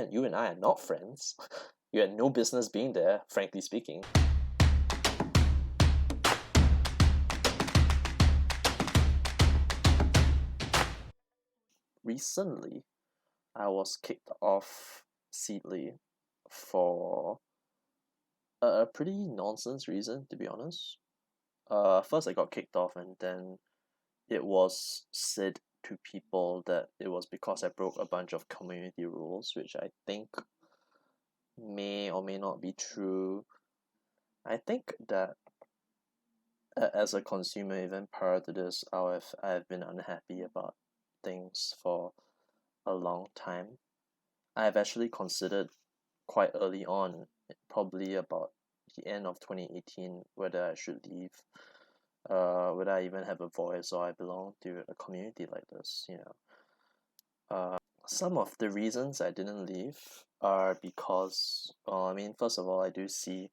you and I are not friends. You had no business being there, frankly speaking. Recently, I was kicked off Seedly for a pretty nonsense reason, to be honest. First I got kicked off, and then it was said to people that it was because I broke a bunch of community rules, which I think may or may not be true. I think that as a consumer, even prior to this, I've been unhappy about things for a long time. I've actually considered quite early on, probably about the end of 2018, whether I should leave, whether I even have a voice or I belong to a community like this. Some of the reasons I didn't leave are because, I mean, first of all, I do see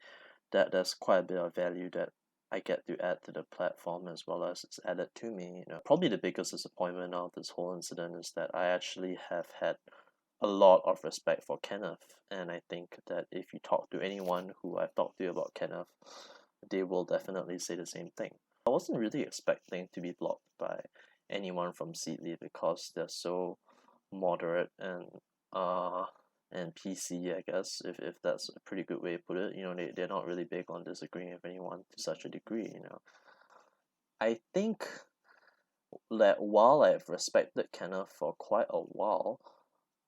that there's quite a bit of value that I get to add to the platform as well as it's added to me. Probably the biggest disappointment of this whole incident is that I actually have had a lot of respect for Kenneth, and I think that if you talk to anyone who I've talked to about Kenneth, they will definitely say the same thing. I wasn't really expecting to be blocked by anyone from Seedly because they're so moderate uh and PC, I guess, if that's a pretty good way to put it. They're not really big on disagreeing with anyone to such a degree. I think that while I've respected Kenneth for quite a while,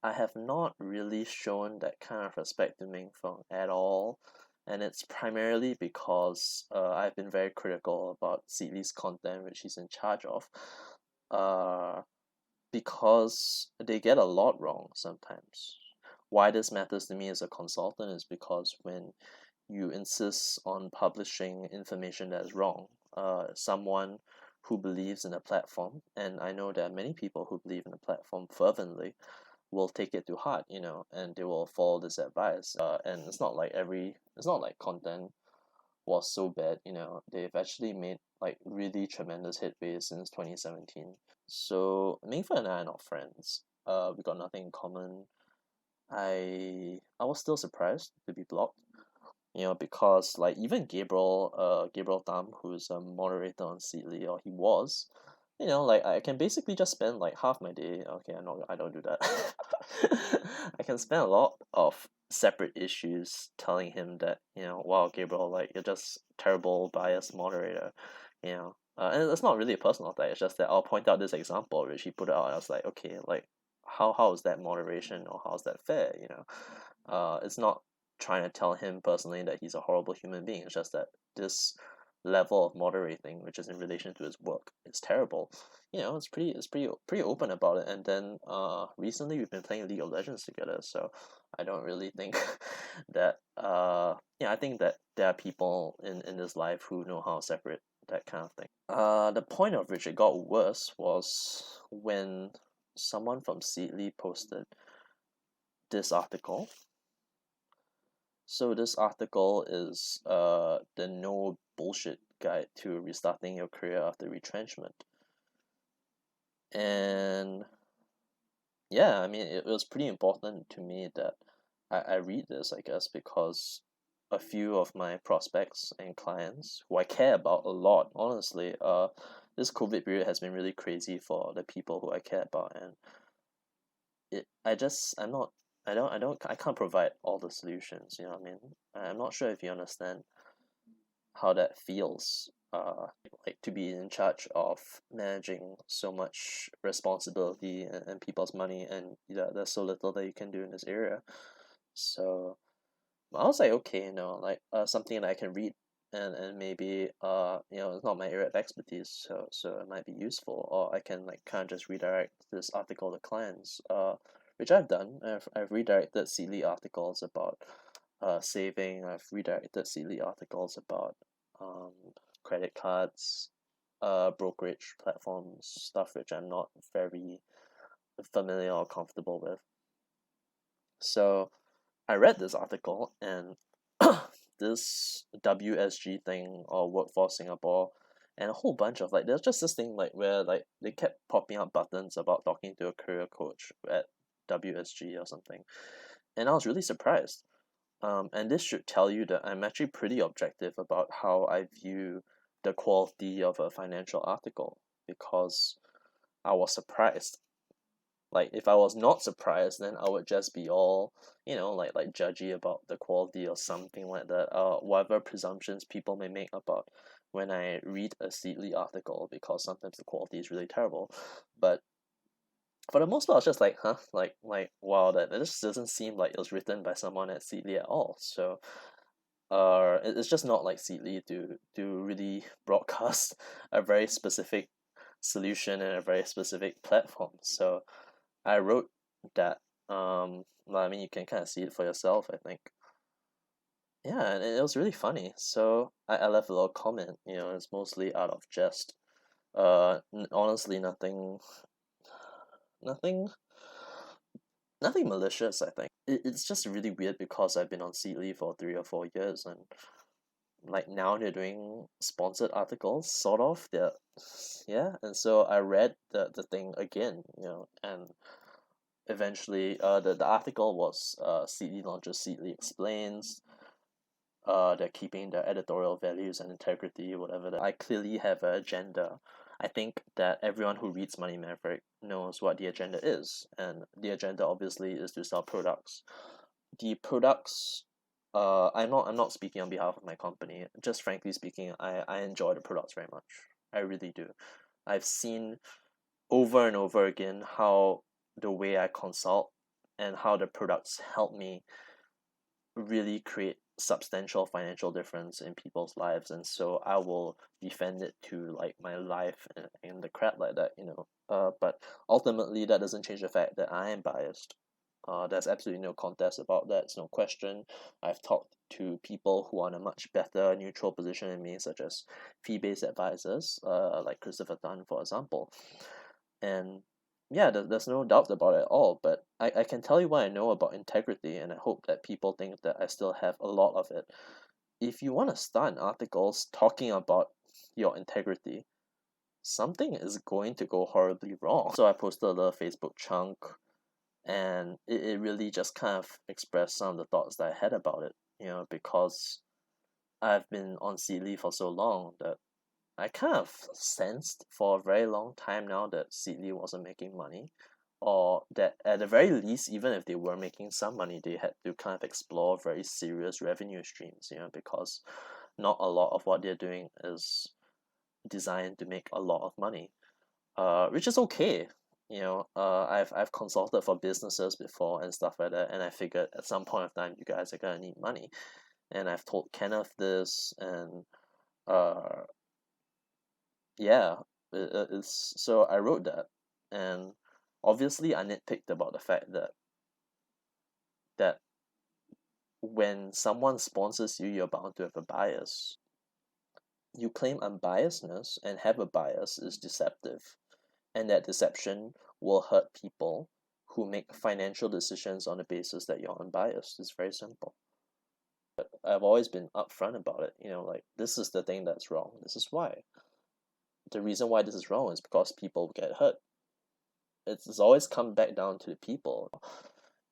I have not really shown that kind of respect to Ming Feng at all. And it's primarily because I've been very critical about Seedly's content, which he's in charge of. Uh, because they get a lot wrong sometimes. Why this matters to me as a consultant is because when you insist on publishing information that is wrong, someone who believes in a platform, and I know there are many people who believe in the platform fervently, will take it to heart, and they will follow this advice. And it's not like content was so bad. They've actually made like really tremendous headway since 2017. So Mingfa and I are not friends. We got nothing in common. I was still surprised to be blocked, because like even Gabriel Tam, who's a moderator on Seedly, or he was, like I can basically just spend like half my day. Okay, I don't do that. I can spend a lot of separate issues telling him that, wow, Gabriel, like you're just terrible biased moderator. And it's not really a personal thing. It's just that I'll point out this example which he put out. I was like, okay, like how is that moderation or how is that fair? It's not trying to tell him personally that he's a horrible human being. It's just that this level of moderating, which is in relation to his work, is terrible. It's pretty open about it. And then recently we've been playing League of Legends together, so I don't really think that yeah, I think that there are people in this life who know how to separate that kind of thing. The point of which it got worse was when someone from Seedly posted this article. So this article is the no bullshit guide to restarting your career after retrenchment. And yeah, I mean it was pretty important to me that I read this, I guess, because a few of my prospects and clients who I care about a lot, honestly, this COVID period has been really crazy for the people who I care about, and I'm not I can't provide all the solutions, what I mean? I'm not sure if you understand how that feels, like to be in charge of managing so much responsibility and people's money, and there's so little that you can do in this area. So I was like, okay, like something that I can read, and maybe it's not my area of expertise, so it might be useful, or I can like kind of just redirect this article to clients, which I've done. I've redirected Seedly articles about saving. I've redirected Seedly articles about um credit cards, brokerage platforms, stuff which I'm not very familiar or comfortable with. So I read this article, and this WSG thing, or Workforce Singapore, and a whole bunch of like there's just this thing like where like they kept popping up buttons about talking to a career coach at WSG or something. And I was really surprised. And this should tell you that I'm actually pretty objective about how I view the quality of a financial article, because I was surprised. Like, if I was not surprised, then I would just be all, like judgy about the quality or something like that. Whatever presumptions people may make about when I read a Seedly article, because sometimes the quality is really terrible. But for the most part, I was just like, huh, like wow, that this doesn't seem like it was written by someone at Seedly at all. So it's just not like Seedly to really broadcast a very specific solution and a very specific platform. So I wrote that. Well, I mean, you can kind of see it for yourself, I think. Yeah, and it was really funny. So I left a little comment. It's mostly out of jest. Honestly, nothing, nothing malicious, I think. It's just really weird because I've been on Seedly for 3 or 4 years, and like now they're doing sponsored articles, sort of. Yeah, and so I read the thing again, and eventually, the article was Seedly launches, Seedly explains. They're keeping their editorial values and integrity, whatever. I clearly have an agenda. I think that everyone who reads Money Maverick knows what the agenda is, and the agenda obviously is to sell products. The products, I'm not speaking on behalf of my company. Just frankly speaking, I enjoy the products very much. I really do. I've seen over and over again how the way I consult and how the products help me really create substantial financial difference in people's lives, and so I will defend it to like my life and the crap like that. But ultimately that doesn't change the fact that I am biased. There's absolutely no contest about that. It's no question. I've talked to people who are in a much better neutral position than me, such as fee-based advisors, like Christopher Dunn, for example. And yeah, there's no doubt about it at all. But I can tell you what I know about integrity, and I hope that people think that I still have a lot of it. If you want to start an articles talking about your integrity, something is going to go horribly wrong. So I posted a little Facebook chunk, and it really just kind of expressed some of the thoughts that I had about it, because I've been on Seedly for so long that I kind of sensed for a very long time now that Seedly wasn't making money, or that at the very least, even if they were making some money, they had to kind of explore very serious revenue streams, because not a lot of what they're doing is designed to make a lot of money, which is okay. I've consulted for businesses before and stuff like that, and I figured at some point of time you guys are gonna need money, and I've told Kenneth this, and uh yeah, it's so I wrote that, and obviously I nitpicked about the fact that when someone sponsors you, you're bound to have a bias. You claim unbiasedness and have a bias is deceptive, and that deception will hurt people who make financial decisions on the basis that you're unbiased. It's very simple. I've always been upfront about it. Like, this is the thing that's wrong. This is why. The reason why this is wrong is because people get hurt. It's always come back down to the people,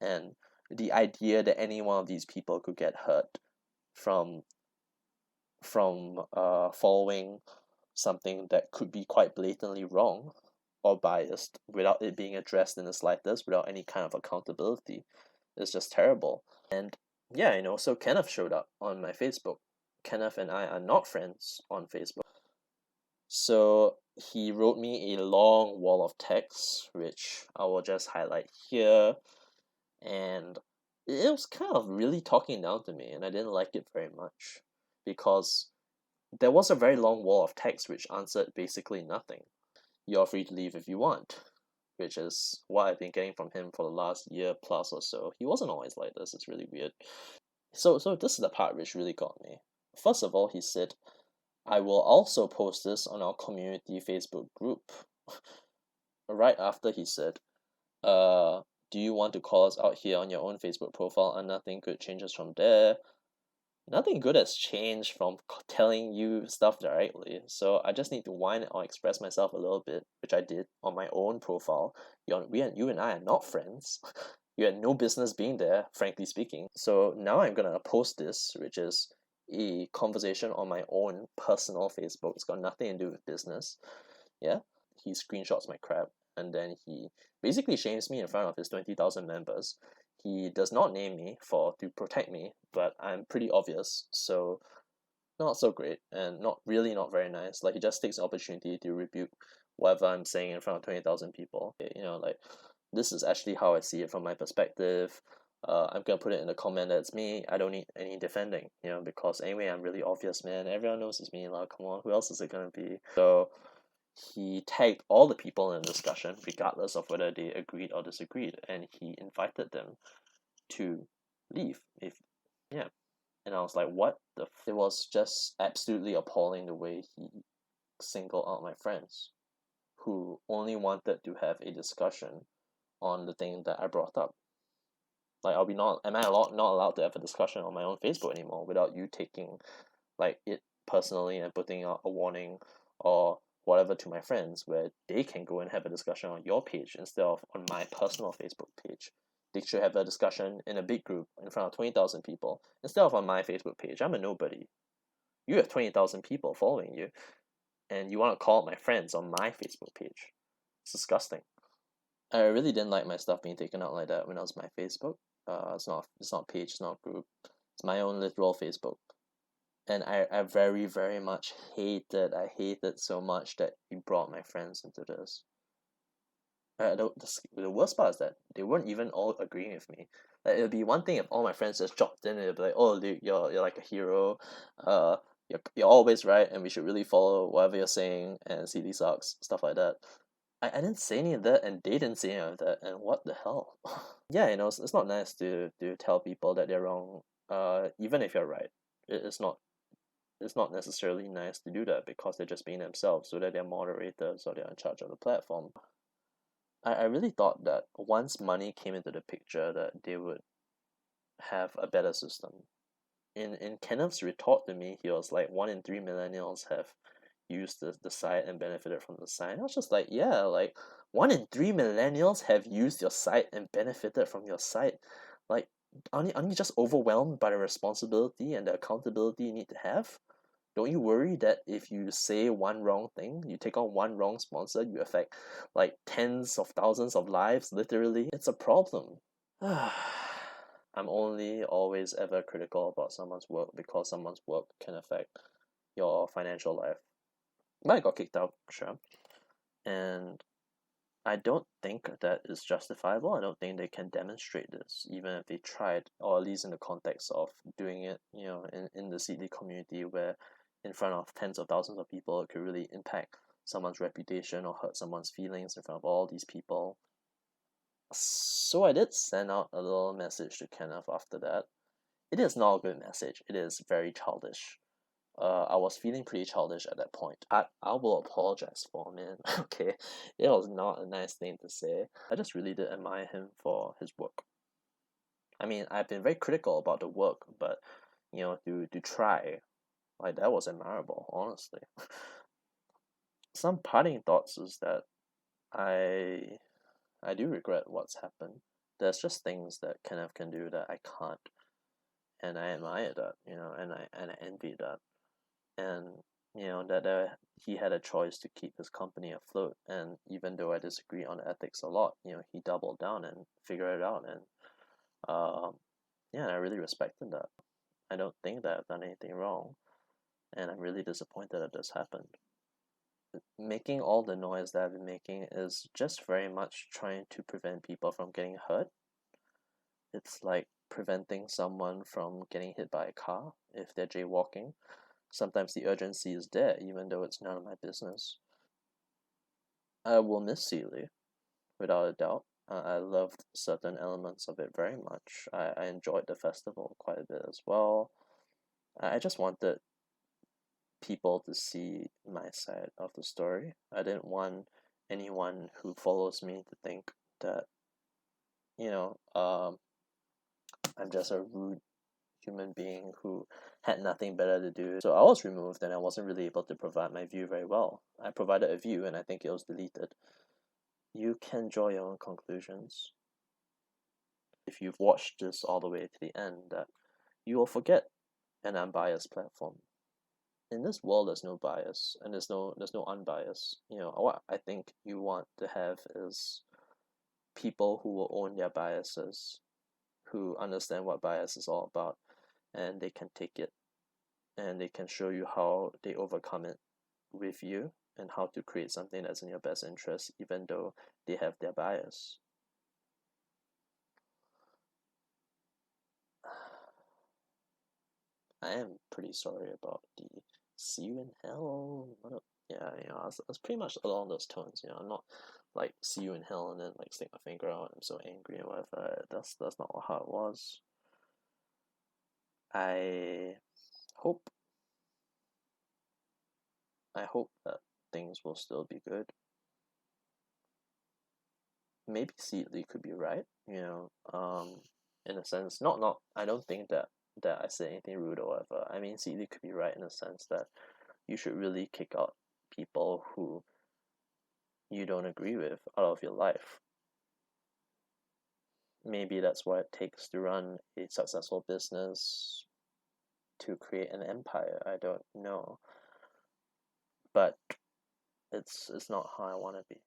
and the idea that any one of these people could get hurt from following something that could be quite blatantly wrong or biased without it being addressed in the slightest, without any kind of accountability, is just terrible. And yeah, so Kenneth showed up on my Facebook. Kenneth and I are not friends on Facebook. So he wrote me a long wall of text, which I will just highlight here. And it was kind of really talking down to me, and I didn't like it very much, because there was a very long wall of text which answered basically nothing. You're free to leave if you want, which is what I've been getting from him for the last year plus or so. He wasn't always like this. It's really weird. So this is the part which really got me. First of all, he said, I will also post this on our community Facebook group. Right after he said, do you want to call us out here on your own Facebook profile and nothing good changes from there? nothing good has changed from telling you stuff directly. So I just need to whine or express myself a little bit, which I did on my own profile. You and I are not friends. You had no business being there, frankly speaking. So now I'm gonna post this, which is a conversation on my own personal Facebook. It's got nothing to do with business. Yeah. He screenshots my crap and then he basically shames me in front of his 20,000 members. He does not name me for to protect me, but I'm pretty obvious, so not so great and not very nice. Like he just takes the opportunity to rebuke whatever I'm saying in front of 20,000 people. Like this is actually how I see it from my perspective. I'm gonna put it in the comment that it's me. I don't need any defending, because anyway, I'm really obvious, man. Everyone knows it's me. Like, come on, who else is it gonna be? So he tagged all the people in the discussion, regardless of whether they agreed or disagreed, and he invited them to leave. If yeah, and I was like, what the? It was just absolutely appalling the way he singled out my friends, who only wanted to have a discussion on the thing that I brought up. Like, am I not allowed to have a discussion on my own Facebook anymore without you taking like it personally and putting out a warning or whatever to my friends where they can go and have a discussion on your page instead of on my personal Facebook page. They should have a discussion in a big group in front of 20,000 people instead of on my Facebook page. I'm a nobody. You have 20,000 people following you and you want to call out my friends on my Facebook page. It's disgusting. I really didn't like my stuff being taken out like that when I was my Facebook. It's not page, it's not group. It's my own literal Facebook. And I very, very much I hated so much that he brought my friends into this. The worst part is that they weren't even all agreeing with me. Like, it would be one thing if all my friends just dropped in and they'd be like, oh, dude, you're like a hero. You're always right, and we should really follow whatever you're saying, and CD sucks, stuff like that. I didn't say any of that, and they didn't say any of that, and what the hell? Yeah, it's not nice to tell people that they're wrong, even if you're right. It's not necessarily nice to do that because they're just being themselves, so that they're moderators or they're in charge of the platform. I really thought that once money came into the picture that they would have a better system. In Kenneth's retort to me, he was like, 1 in 3 millennials have used the site and benefited from the site. I was just like, yeah, like 1 in 3 millennials have used your site and benefited from your site. Like, aren't you just overwhelmed by the responsibility and the accountability you need to have? Don't you worry that if you say one wrong thing, you take on one wrong sponsor, you affect like tens of thousands of lives, literally? It's a problem. I'm only always ever critical about someone's work because someone's work can affect your financial life. But I got kicked out, sure. And I don't think that is justifiable. I don't think they can demonstrate this, even if they tried, or at least in the context of doing it, in the CD community where in front of tens of thousands of people, it could really impact someone's reputation or hurt someone's feelings in front of all these people. So I did send out a little message to Kenneth after that. It is not a good message. It is very childish. I was feeling pretty childish at that point. I will apologize for him, man. Okay, it was not a nice thing to say. I just really did admire him for his work. I mean, I've been very critical about the work, but to try, like that was admirable, honestly. Some parting thoughts is that I I do regret what's happened. There's just things that Kenneth can do that I can't, and I admire that, and I envy that. And that he had a choice to keep his company afloat, and even though I disagree on ethics a lot, he doubled down and figured it out, and yeah, I really respected that. I don't think that I've done anything wrong, and I'm really disappointed that this happened. Making all the noise that I've been making is just very much trying to prevent people from getting hurt. It's like preventing someone from getting hit by a car if they're jaywalking. Sometimes the urgency is there, even though it's none of my business. I will miss Sealy, without a doubt. I loved certain elements of it very much. I enjoyed the festival quite a bit as well. I just wanted people to see my side of the story. I didn't want anyone who follows me to think that, you know, um, I'm just a rude human being who had nothing better to do. So I was removed and I wasn't really able to provide my view very well. I provided a view and I think it was deleted. You can draw your own conclusions. If you've watched this all the way to the end, that you will forget an unbiased platform. In this world, there's no bias and there's no unbiased. What I think you want to have is people who will own their biases, who understand what bias is all about, and they can take it and they can show you how they overcome it with you and how to create something that's in your best interest, even though they have their bias. I am pretty sorry about the see you in hell. Yeah, it's pretty much along those tones. I'm not like see you in hell and then like stick my finger out. I'm so angry and whatever. That's not how it was. I hope I hope that things will still be good. Maybe Seedly could be right, in a sense. Not I don't think that I said anything rude or whatever. I mean Seedly could be right in a sense that you should really kick out people who you don't agree with out of your life. Maybe that's what it takes to run a successful business, to create an empire. I don't know. But it's not how I want to be.